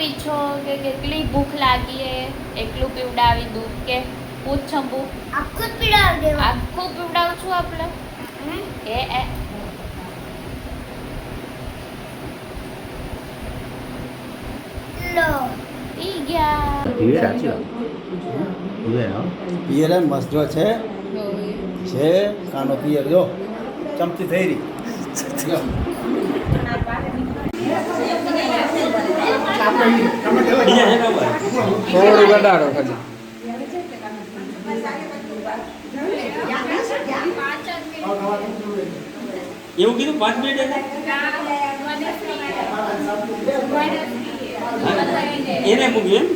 પીછો કે કેટલી ભૂખ લાગી હે એકલું પીવડાવી દૂધ કે પૂછ છંબુ આખું જ પીડાવી દેવા. આખું પીવડાવું છું આપણે એ લો પી ગયા પિયર એમ મસ્ત જો છે કાનો પિયર જો ચમચી થઈ રહી થોડું વધારો ખાલી એવું કીધું 5 મિનિટ એને મૂક્યું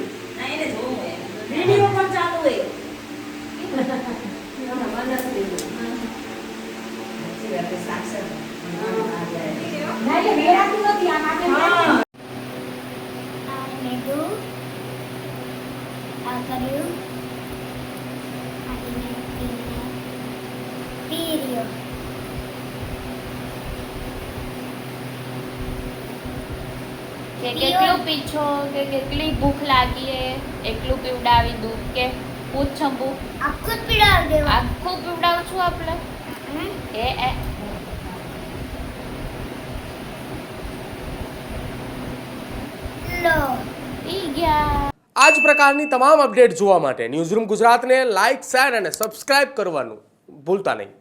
કે કેટલું પીછો કે કેટલી ભૂખ લાગી હે એકલું પીવડાવી દૂધ કે પૂછ છંબુ આખું જ પીડાવી દેવા. આખું પીવડાવું છું આપણે એ લો પી ગયા. આ જ પ્રકારની તમામ અપડેટ જોવા માટે ન્યૂઝરૂમ ગુજરાતને લાઇક શેર અને સબસ્ક્રાઇબ કરવાનું ભૂલતા નહીં.